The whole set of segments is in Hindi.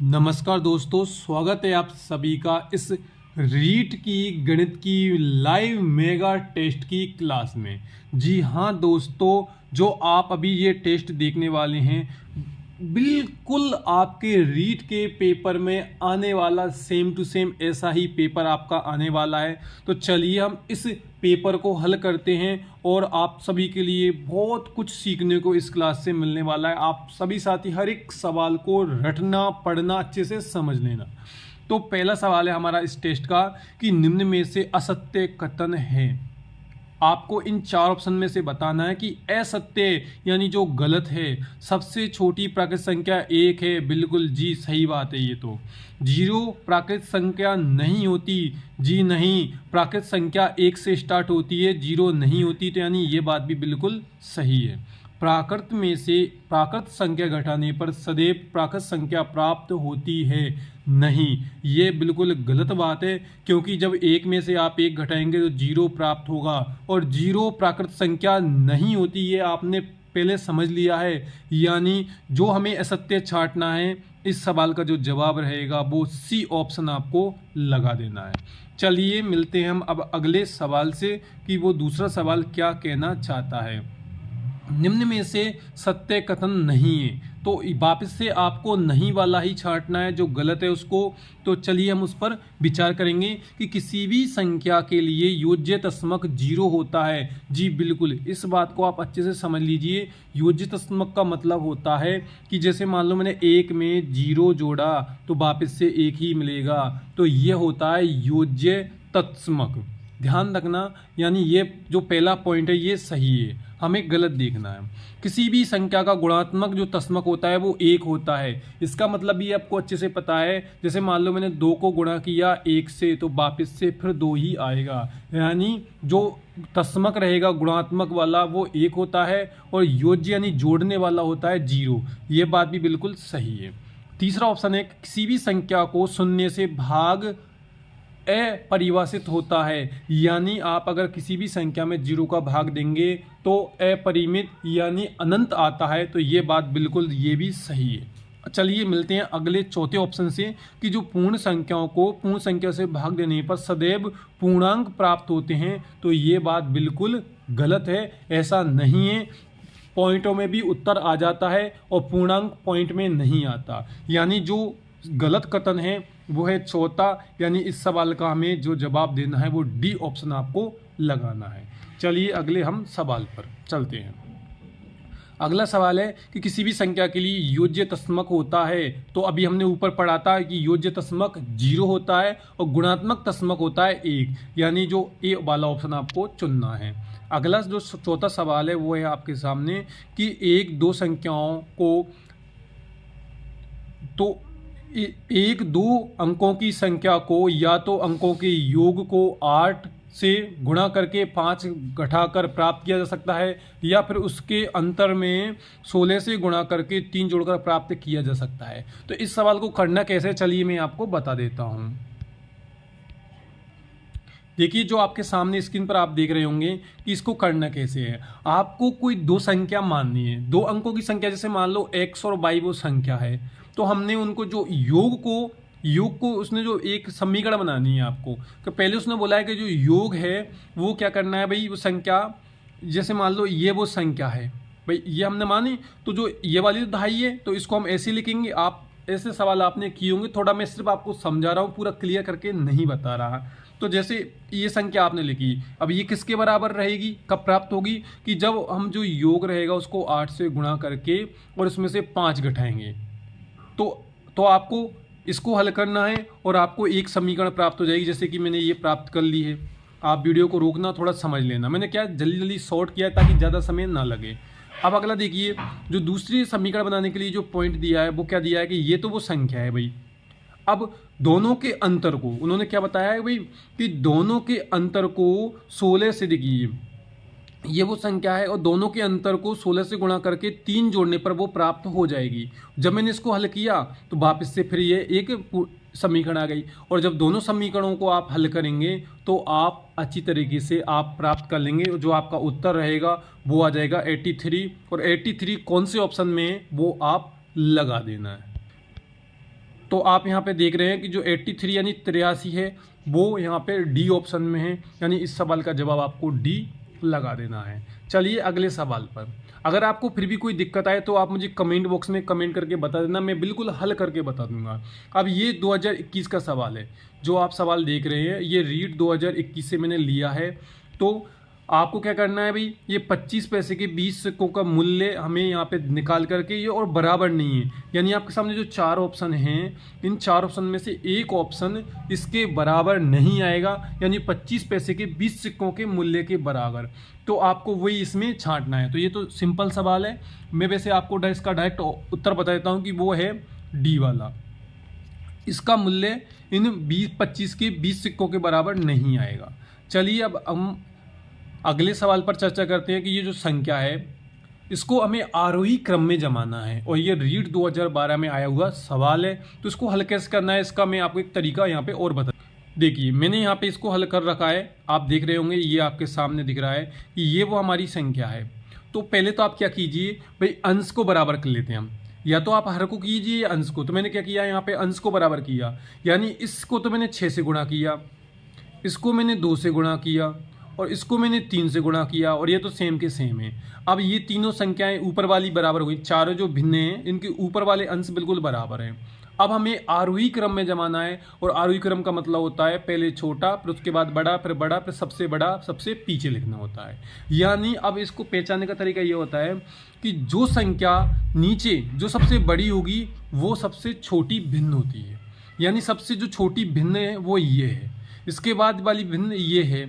नमस्कार दोस्तों, स्वागत है आप सभी का इस रीट की गणित की लाइव मेगा टेस्ट की क्लास में। जी हाँ दोस्तों, जो आप अभी ये टेस्ट देखने वाले हैं बिल्कुल आपके रीट के पेपर में आने वाला सेम टू सेम ऐसा ही पेपर आपका आने वाला है। तो चलिए हम इस पेपर को हल करते हैं और आप सभी के लिए बहुत कुछ सीखने को इस क्लास से मिलने वाला है। आप सभी साथी हर एक सवाल को रटना पढ़ना अच्छे से समझ लेना। तो पहला सवाल है हमारा इस टेस्ट का कि निम्न में से असत्य कथन है। आपको इन चार ऑप्शन में से बताना है कि असत्य यानी जो गलत है। सबसे छोटी प्राकृत संख्या एक है, बिल्कुल जी सही बात है। ये तो जीरो प्राकृत संख्या नहीं होती, जी नहीं। प्राकृत संख्या एक से स्टार्ट होती है, जीरो नहीं होती, तो यानी ये बात भी बिल्कुल सही है। प्राकृत में से प्राकृत संख्या घटाने पर सदैव प्राकृत संख्या प्राप्त होती है, नहीं, ये बिल्कुल गलत बात है। क्योंकि जब एक में से आप एक घटाएंगे तो जीरो प्राप्त होगा और जीरो प्राकृत संख्या नहीं होती, ये आपने पहले समझ लिया है। यानी जो हमें असत्य छांटना है, इस सवाल का जो जवाब रहेगा वो सी ऑप्शन आपको लगा देना है। चलिए मिलते हैं हम अब अगले सवाल से कि वो दूसरा सवाल क्या कहना चाहता है। निम्न में से सत्य कथन नहीं है, तो वापस से आपको नहीं वाला ही छांटना है, जो गलत है उसको। तो चलिए हम उस पर विचार करेंगे कि किसी भी संख्या के लिए योज्य तस्मक जीरो होता है। जी बिल्कुल, इस बात को आप अच्छे से समझ लीजिए। योज्य तस्मक का मतलब होता है कि जैसे मान लो मैंने एक में जीरो जोड़ा तो वापस से एक ही मिलेगा, तो ये होता है योज्य तस्मक। ध्यान रखना, यानी ये जो पहला पॉइंट है ये सही है, हमें गलत देखना है। किसी भी संख्या का गुणात्मक जो तस्मक होता है वो एक होता है। इसका मतलब भी आपको अच्छे से पता है। जैसे मान लो मैंने दो को गुणा किया एक से, तो वापस से फिर दो ही आएगा। यानी जो तस्मक रहेगा गुणात्मक वाला वो एक होता है और योज्य यानी जोड़ने वाला होता है जीरो। ये बात भी बिल्कुल सही है। तीसरा ऑप्शन है किसी भी संख्या को शून्य से भाग अपरिभाषित होता है। यानी आप अगर किसी भी संख्या में जीरो का भाग देंगे तो अपरिमित यानी अनंत आता है, तो ये बात बिल्कुल ये भी सही है। चलिए मिलते हैं अगले चौथे ऑप्शन से कि जो पूर्ण संख्याओं को पूर्ण संख्या से भाग देने पर सदैव पूर्णांक प्राप्त होते हैं, तो ये बात बिल्कुल गलत है, ऐसा नहीं है। पॉइंटों में भी उत्तर आ जाता है और पूर्णांक पॉइंट में नहीं आता। यानी जो गलत कथन है वो है चौथा, यानी इस सवाल का हमें जो जवाब देना है वो डी ऑप्शन आपको लगाना है। चलिए अगले हम सवाल पर चलते हैं। अगला सवाल है कि किसी भी संख्या के लिए योज्य तस्मक होता है। तो अभी हमने ऊपर पढ़ा था कि योज्य तस्मक जीरो होता है और गुणात्मक तस्मक होता है एक, यानी जो ए वाला ऑप्शन आपको चुनना है। अगला जो चौथा सवाल है वो है आपके सामने कि एक दो संख्याओं को तो एक दो अंकों की संख्या को या तो अंकों के योग को 8 से गुणा करके 5 घटाकर प्राप्त किया जा सकता है, या फिर उसके अंतर में 16 से गुणा करके 3 जोड़कर प्राप्त किया जा सकता है। तो इस सवाल को करना कैसे, चलिए मैं आपको बता देता हूं। देखिए जो आपके सामने स्क्रीन पर आप देख रहे होंगे कि इसको करना कैसे है। आपको कोई दो संख्या माननी है, दो अंकों की संख्या, जैसे मान लो x और y वो संख्या है, तो हमने उनको जो योग को उसने जो एक समीकरण बनानी है आपको। तो पहले उसने बोला है कि जो योग है वो क्या करना है भाई, वो संख्या, जैसे मान लो ये वो संख्या है भाई, ये हमने मानी, तो जो ये वाली तो दहाई है तो इसको हम ऐसे लिखेंगे। आप ऐसे सवाल आपने किए होंगे, थोड़ा मैं सिर्फ आपको समझा रहा हूँ, पूरा क्लियर करके नहीं बता रहा। तो जैसे ये संख्या आपने लिखी, अब ये किसके बराबर रहेगी, कब प्राप्त होगी, कि जब हम जो योग रहेगा उसको 8 से गुणा करके और उसमें से 5 घटाएंगे। तो आपको इसको हल करना है और आपको एक समीकरण प्राप्त हो जाएगी, जैसे कि मैंने ये प्राप्त कर ली है। आप वीडियो को रोकना, थोड़ा समझ लेना, मैंने क्या जल्दी जल्दी शॉर्ट किया है ताकि ज़्यादा समय ना लगे। अब अगला देखिए, जो दूसरी समीकरण बनाने के लिए जो पॉइंट दिया है वो क्या दिया है कि ये तो वो संख्या है भाई। अब दोनों के अंतर को उन्होंने क्या बताया है भाई कि दोनों के अंतर को 16 से देखिए, ये वो संख्या है और दोनों के अंतर को 16 से गुणा करके 3 जोड़ने पर वो प्राप्त हो जाएगी। जब मैंने इसको हल किया तो वापस से फिर ये एक समीकरण आ गई, और जब दोनों समीकरणों को आप हल करेंगे तो आप अच्छी तरीके से आप प्राप्त कर लेंगे। जो आपका उत्तर रहेगा वो आ जाएगा 83, और 83 कौन से ऑप्शन में है वो आप लगा देना है। तो आप यहाँ पे देख रहे हैं कि जो 83 यानी 83 है वो यहाँ पे डी ऑप्शन में है, यानी इस सवाल का जवाब आपको डी लगा देना है। चलिए अगले सवाल पर। अगर आपको फिर भी कोई दिक्कत आए तो आप मुझे कमेंट बॉक्स में कमेंट करके बता देना, मैं बिल्कुल हल करके बता दूंगा। अब ये 2021 का सवाल है, जो आप सवाल देख रहे हैं ये रीट 2021 से मैंने लिया है। तो आपको क्या करना है भाई, ये 25 पैसे के 20 सिक्कों का मूल्य हमें यहाँ पे निकाल करके, ये और बराबर नहीं है, यानी आपके सामने जो 4 ऑप्शन हैं इन 4 ऑप्शन में से एक ऑप्शन इसके बराबर नहीं आएगा, यानी 25 पैसे के 20 सिक्कों के मूल्य के बराबर। तो आपको वही इसमें छांटना है। तो ये तो सिंपल सवाल है, मैं वैसे आपको इसका डायरेक्ट उत्तर बता देता हूँ कि वो है डी वाला। इसका मूल्य इन 25 के 20 सिक्कों के बराबर नहीं आएगा। चलिए अब हम अगले सवाल पर चर्चा करते हैं कि ये जो संख्या है इसको हमें आरोही क्रम में जमाना है, और ये रीट 2012 में आया हुआ सवाल है। तो इसको हल कैसे करना है, इसका मैं आपको एक तरीका यहाँ पे और बता। देखिए मैंने यहाँ पे इसको हल कर रखा है, आप देख रहे होंगे ये आपके सामने दिख रहा है कि ये वो हमारी संख्या है। तो पहले तो आप क्या कीजिए भाई, अंश को बराबर कर लेते हैं हम, या तो आप हर को कीजिए या अंश को। तो मैंने क्या किया, यहाँ पे अंश को बराबर किया, यानी इसको तो मैंने 6 से गुणा किया, इसको मैंने 2 से गुणा किया, और इसको मैंने 3 से गुणा किया, और ये तो सेम के सेम है। अब ये तीनों संख्याएं ऊपर वाली बराबर हो गई, चारों जो भिन्न हैं इनके ऊपर वाले अंश बिल्कुल बराबर हैं। अब हमें आरोही क्रम में जमाना है, और आरोही क्रम का मतलब होता है पहले छोटा, फिर उसके बाद बड़ा, फिर सबसे बड़ा, सबसे पीछे लिखना होता है। यानी अब इसको पहचानने का तरीका ये होता है कि जो संख्या नीचे जो सबसे बड़ी होगी वो सबसे छोटी भिन्न होती है, यानी सबसे जो छोटी भिन्न है वो ये है, इसके बाद वाली भिन्न ये है,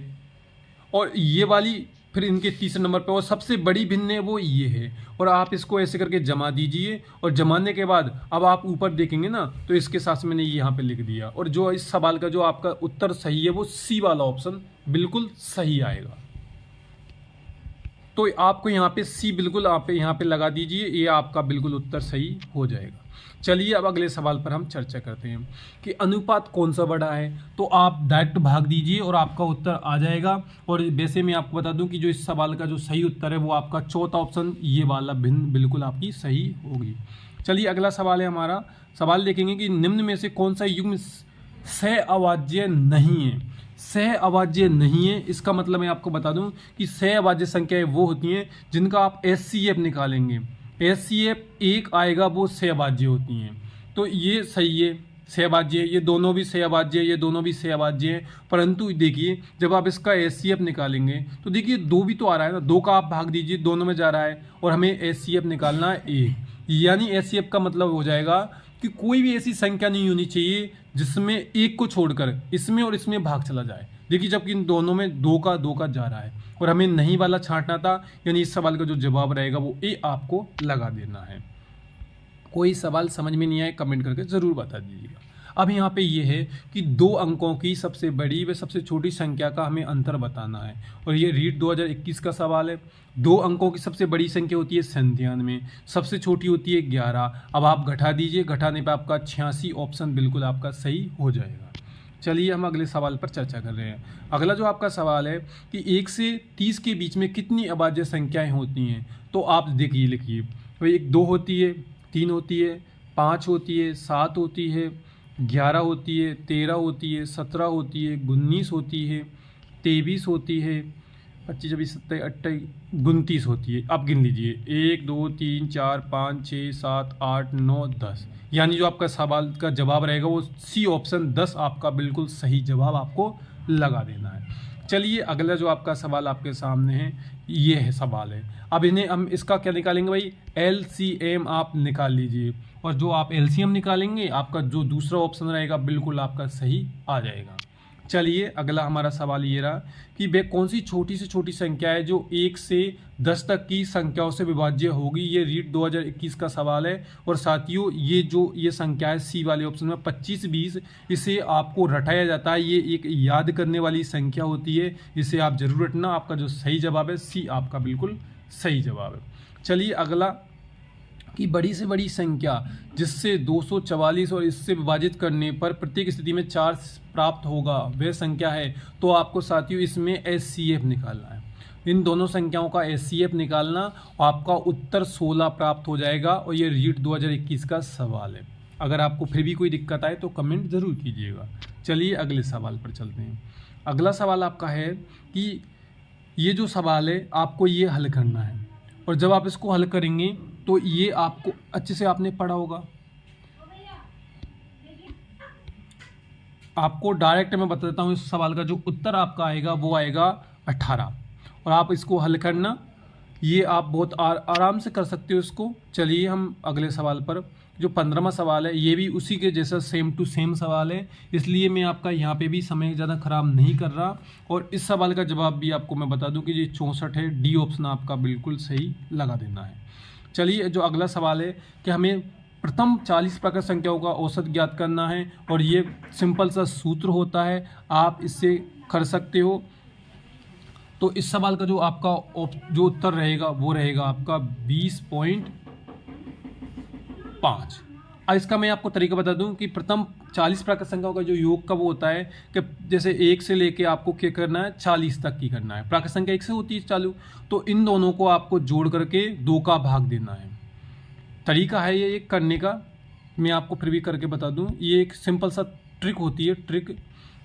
और ये वाली फिर इनके तीसरे नंबर पे, और सबसे बड़ी भिन्न है वो ये है। और आप इसको ऐसे करके जमा दीजिए, और जमाने के बाद अब आप ऊपर देखेंगे ना तो इसके साथ मैंने ये यहाँ पे लिख दिया, और जो इस सवाल का जो आपका उत्तर सही है वो सी वाला ऑप्शन बिल्कुल सही आएगा। तो आपको यहाँ पे सी बिल्कुल आप यहाँ पे लगा दीजिए, ये आपका बिल्कुल उत्तर सही हो जाएगा। चलिए अब अगले सवाल पर हम चर्चा करते हैं कि अनुपात कौन सा बड़ा है। तो आप डायरेक्ट भाग दीजिए और आपका उत्तर आ जाएगा। और वैसे मैं आपको बता दूं कि जो इस सवाल का जो सही उत्तर है वो आपका चौथा ऑप्शन ये वाला भिन्न बिल्कुल आपकी सही होगी। चलिए अगला सवाल है हमारा। सवाल देखेंगे कि निम्न में से कौन सा युग्म सहअवाज्य नहीं है। सहअवाज्य नहीं है, इसका मतलब मैं आपको बता दूं कि सहअवाज्य संख्याएं वो होती हैं जिनका आप एचसीएफ निकालेंगे, एचसीएफ एक आएगा वो सहअवाज्य होती हैं। तो ये सही है, सहअवाज्य, ये दोनों भी सहअवाज्य, ये दोनों भी सहअवाज्य है। परंतु देखिए जब आप इसका एचसीएफ निकालेंगे तो देखिए 2 भी तो आ रहा है ना, 2 का आप भाग दीजिए, दोनों में जा रहा है, और हमें एचसीएफ निकालना है 1। यानी एचसीएफ का मतलब हो जाएगा कि कोई भी ऐसी संख्या नहीं होनी चाहिए जिसमें एक को छोड़कर इसमें और इसमें भाग चला जाए। देखिए जबकि इन दोनों में 2 का जा रहा है, और हमें नहीं वाला छांटना था, यानी इस सवाल का जो जवाब रहेगा वो ए आपको लगा देना है। कोई सवाल समझ में नहीं आए कमेंट करके ज़रूर बता दीजिएगा। अब यहाँ पे ये है कि 2 अंकों की सबसे बड़ी व सबसे छोटी संख्या का हमें अंतर बताना है, और ये रीट 2021 का सवाल है। 2 अंकों की सबसे बड़ी संख्या होती है 97, सबसे छोटी होती है 11। अब आप घटा दीजिए, घटाने पर आपका 86 ऑप्शन बिल्कुल आपका सही हो जाएगा। चलिए हम अगले सवाल पर चर्चा कर रहे हैं। अगला जो आपका सवाल है कि 1 से 30 के बीच में कितनी अभाज्य संख्याएं होती हैं। तो आप देखिए लिखिए, तो 1 2 होती है, 3 होती है, 5 होती है, 7 होती है, 11 होती है, 13 होती है, 17 होती है, 19 होती है, 23 होती है, 25 26 27 28 29 होती है। आप गिन लीजिए 1 2 3 4 5 6 7 8 9 10, यानी जो आपका सवाल का जवाब रहेगा वो सी ऑप्शन 10 आपका बिल्कुल सही जवाब आपको लगा देना है। चलिए अगला जो आपका सवाल आपके सामने है ये है सवाल है। अब इन्हें हम इसका क्या निकालेंगे भाई, एलसीएम आप निकाल लीजिए, और जो आप एलसीएम निकालेंगे आपका जो दूसरा ऑप्शन रहेगा बिल्कुल आपका सही आ जाएगा। चलिए अगला हमारा सवाल ये रहा कि वे कौन सी छोटी से छोटी संख्या है जो 1 से 10 तक की संख्याओं से विभाज्य होगी। ये रीट 2021 का सवाल है। और साथियों ये संख्या है सी वाले ऑप्शन में 25 20, इसे आपको रटाया जाता है, ये एक याद करने वाली संख्या होती है, इसे आप जरूर रटना। आपका जो सही जवाब है सी आपका बिल्कुल सही जवाब है। चलिए अगला कि बड़ी से बड़ी संख्या जिससे 244 और इससे विभाजित करने पर प्रत्येक स्थिति में 4 प्राप्त होगा वह संख्या है। तो आपको साथियों इसमें एचसीएफ निकालना है, इन दोनों संख्याओं का एचसीएफ निकालना, आपका उत्तर 16 प्राप्त हो जाएगा। और ये रीट 2021 का सवाल है। अगर आपको फिर भी कोई दिक्कत आए तो कमेंट ज़रूर कीजिएगा। चलिए अगले सवाल पर चलते हैं। अगला सवाल आपका है कि ये जो सवाल है आपको ये हल करना है, और जब आप इसको हल करेंगे तो ये आपको अच्छे से आपने पढ़ा होगा। आपको डायरेक्ट मैं बता देता हूँ, इस सवाल का जो उत्तर आपका आएगा वो आएगा 18, और आप इसको हल करना, ये आप बहुत आराम से कर सकते हो इसको। चलिए हम अगले सवाल पर, जो 15वां सवाल है ये भी उसी के जैसा सेम टू सेम सवाल है, इसलिए मैं आपका यहाँ पे भी समय ज़्यादा ख़राब नहीं कर रहा। और इस सवाल का जवाब भी आपको मैं बता दूँ कि ये 64 है, डी ऑप्शन आपका बिल्कुल सही लगा देना है। चलिए जो अगला सवाल है कि हमें प्रथम 40 प्राकृत संख्याओं का औसत ज्ञात करना है, और ये सिंपल सा सूत्र होता है, आप इससे कर सकते हो। तो इस सवाल का जो आपका जो उत्तर रहेगा वो रहेगा आपका 20.5। अब इसका मैं आपको तरीका बता दूं कि प्रथम 40 प्राकृत संख्याओं का जो योग का वो होता है कि जैसे 1 से लेके आपको क्या करना है, 40 तक की करना है। प्राकृत संख्या 1 से होती है चालू, तो इन दोनों को आपको जोड़ करके 2 का भाग देना है। तरीका है ये एक करने का, मैं आपको फिर भी करके बता दूं। ये एक सिंपल सा ट्रिक होती है, ट्रिक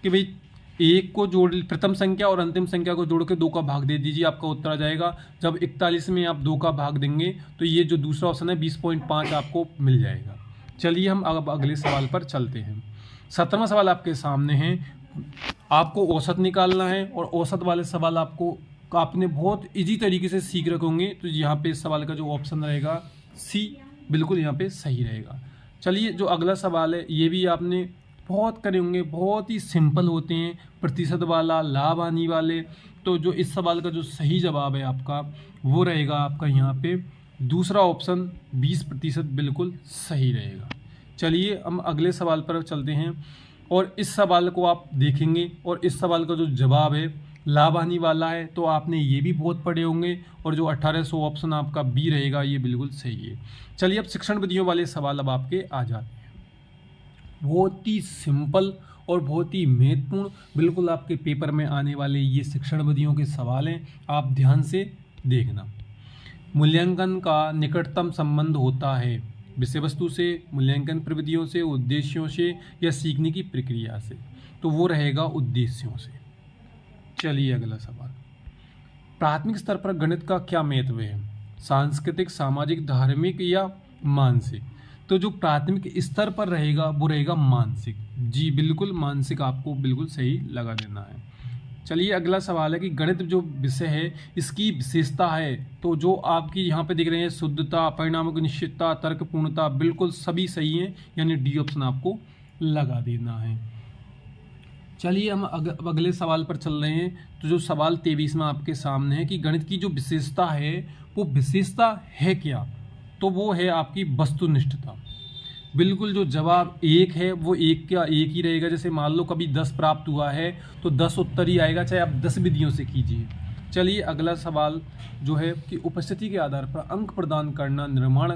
कि भाई 1 को जोड़, प्रथम संख्या और अंतिम संख्या को जोड़ के 2 का भाग दे दीजिए, आपका उत्तर आ जाएगा। जब 41 में आप 2 का भाग देंगे तो ये जो दूसरा ऑप्शन है 20.5 आपको मिल जाएगा। चलिए हम अब अगले सवाल पर चलते हैं। 17वां सवाल आपके सामने है, आपको औसत निकालना है, और औसत वाले सवाल आपने बहुत ईजी तरीके से सीख रखे होंगे। तो यहाँ पे इस सवाल का जो ऑप्शन रहेगा सी बिल्कुल यहाँ पे सही रहेगा। चलिए जो अगला सवाल है ये भी आपने बहुत करे होंगे, बहुत ही सिंपल होते हैं, प्रतिशत वाला, लाभ हानि वाले। तो जो इस सवाल का जो सही जवाब है आपका वो रहेगा आपका यहाँ पे दूसरा ऑप्शन 20% बिल्कुल सही रहेगा। चलिए हम अगले सवाल पर चलते हैं, और इस सवाल को आप देखेंगे, और इस सवाल का जो जवाब है लाभ हानि वाला है, तो आपने ये भी बहुत पढ़े होंगे, और जो 1800 ऑप्शन आपका बी रहेगा ये बिल्कुल सही है। चलिए अब शिक्षण विधियों वाले सवाल अब आपके आ जाते हैं। बहुत ही सिंपल और बहुत ही महत्वपूर्ण, बिल्कुल आपके पेपर में आने वाले ये शिक्षण विधियों के सवाल हैं, आप ध्यान से देखना। मूल्यांकन का निकटतम संबंध होता है विषय वस्तु से, मूल्यांकन प्रविधियों से, उद्देश्यों से, या सीखने की प्रक्रिया से। तो वो रहेगा उद्देश्यों से। चलिए अगला सवाल, प्राथमिक स्तर पर गणित का क्या महत्व है, सांस्कृतिक, सामाजिक, धार्मिक या मानसिक। तो जो प्राथमिक स्तर पर रहेगा वो रहेगा मानसिक। जी बिल्कुल, मानसिक आपको बिल्कुल सही लगा देना है। चलिए अगला सवाल है कि गणित जो विषय है इसकी विशेषता है, तो जो आपकी यहाँ पे दिख रहे हैं शुद्धता, परिणामों की निश्चितता, तर्कपूर्णता, बिल्कुल सभी सही हैं, यानी डी ऑप्शन आपको लगा देना है। चलिए हम अगले सवाल पर चल रहे हैं। तो जो सवाल 23 में आपके सामने है कि गणित की जो विशेषता है वो विशेषता है क्या, तो वो है आपकी वस्तुनिष्ठता। बिल्कुल जो जवाब 1 है वो 1 का 1 ही रहेगा। जैसे मान लो कभी 10 प्राप्त हुआ है तो 10 उत्तर ही आएगा, चाहे आप 10 विधियों से कीजिए। चलिए अगला सवाल जो है कि उपस्थिति के आधार पर अंक प्रदान करना निर्माण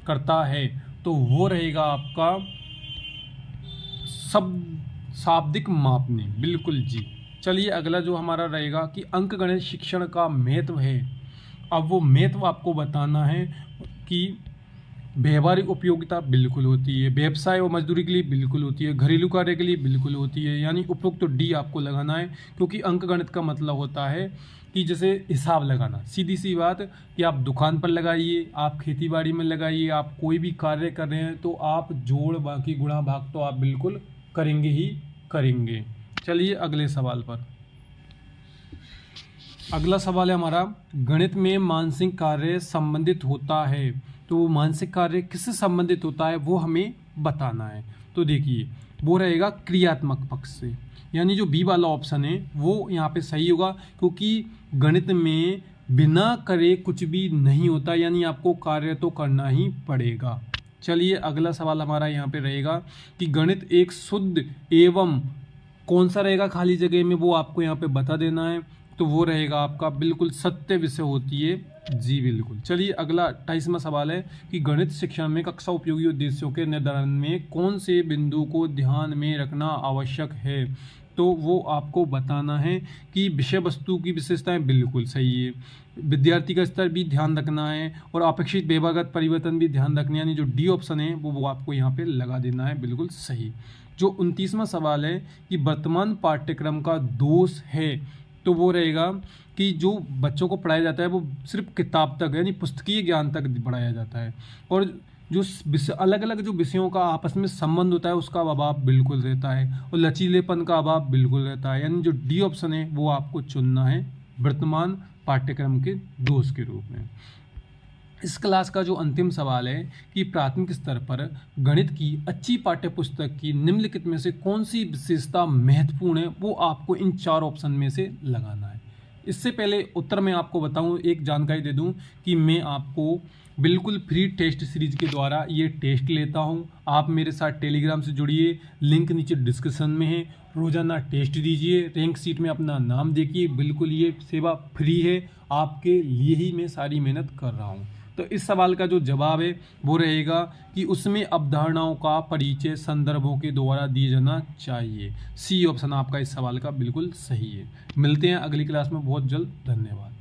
करता है, तो वो रहेगा आपका शाब्दिक मापनी। बिल्कुल जी। चलिए अगला जो हमारा रहेगा कि अंकगणित शिक्षण का महत्व है। अब वो महत्व आपको बताना है कि व्यवहारिक उपयोगिता बिल्कुल होती है, व्यवसाय और मजदूरी के लिए बिल्कुल होती है, घरेलू कार्य के लिए बिल्कुल होती है, यानी उपरोक्त तो डी आपको लगाना है। क्योंकि अंकगणित का मतलब होता है कि जैसे हिसाब लगाना, सीधी सी बात कि आप दुकान पर लगाइए, आप खेती बाड़ी में लगाइए, आप कोई भी कार्य कर रहे हैं तो आप जोड़, बाकी गुणा, भाग तो आप बिल्कुल करेंगे ही करेंगे। चलिए अगले सवाल पर। अगला सवाल है हमारा, गणित में मानसिक कार्य संबंधित होता है, तो मानसिक कार्य किससे संबंधित होता है वो हमें बताना है। तो देखिए वो रहेगा क्रियात्मक पक्ष से, यानी जो बी वाला ऑप्शन है वो यहाँ पे सही होगा, क्योंकि गणित में बिना करे कुछ भी नहीं होता, यानी आपको कार्य तो करना ही पड़ेगा। चलिए अगला सवाल हमारा यहाँ पे रहेगा कि गणित एक शुद्ध एवं कौन सा रहेगा खाली जगह में, वो आपको यहाँ पे बता देना है। तो वो रहेगा आपका बिल्कुल सत्य विषय होती है। जी बिल्कुल। चलिए अगला 28वां सवाल है कि गणित शिक्षण में कक्षा उपयोगी उद्देश्यों के निर्धारण में कौन से बिंदु को ध्यान में रखना आवश्यक है, तो वो आपको बताना है कि विषय वस्तु की विशेषताएं बिल्कुल सही है, विद्यार्थी का स्तर भी ध्यान रखना है और अपेक्षित व्यवहारगत परिवर्तन भी ध्यान रखना है, यानी जो डी ऑप्शन है वो आपको यहाँ पे लगा देना है, बिल्कुल सही। जो 29वां सवाल है कि वर्तमान पाठ्यक्रम का दोष है, तो वो रहेगा कि जो बच्चों को पढ़ाया जाता है वो सिर्फ किताब तक यानी पुस्तकीय ज्ञान तक पढ़ाया जाता है और जो अलग अलग जो विषयों का आपस में संबंध होता है उसका अभाव बिल्कुल रहता है और लचीलेपन का अभाव बिल्कुल रहता है, यानी जो डी ऑप्शन है वो आपको चुनना है वर्तमान पाठ्यक्रम के दोष के रूप में। इस क्लास का जो अंतिम सवाल है कि प्राथमिक स्तर पर गणित की अच्छी पाठ्यपुस्तक की निम्नलिखित में से कौन सी विशेषता महत्वपूर्ण है, वो आपको इन 4 ऑप्शन में से लगाना है। इससे पहले उत्तर मैं आपको बताऊं, एक जानकारी दे दूं कि मैं आपको बिल्कुल फ्री टेस्ट सीरीज के द्वारा ये टेस्ट लेता हूं। आप मेरे साथ टेलीग्राम से जुड़िए, लिंक नीचे डिस्क्रिप्शन में है। रोजाना टेस्ट दीजिए, रैंक सीट में अपना नाम देखिए, बिल्कुल ये सेवा फ्री है, आपके लिए ही मैं सारी मेहनत कर रहा हूँ। तो इस सवाल का जो जवाब है वो रहेगा कि उसमें अवधारणाओं का परिचय संदर्भों के द्वारा दिया जाना चाहिए। सी ऑप्शन आपका इस सवाल का बिल्कुल सही है। मिलते हैं अगली क्लास में बहुत जल्द। धन्यवाद।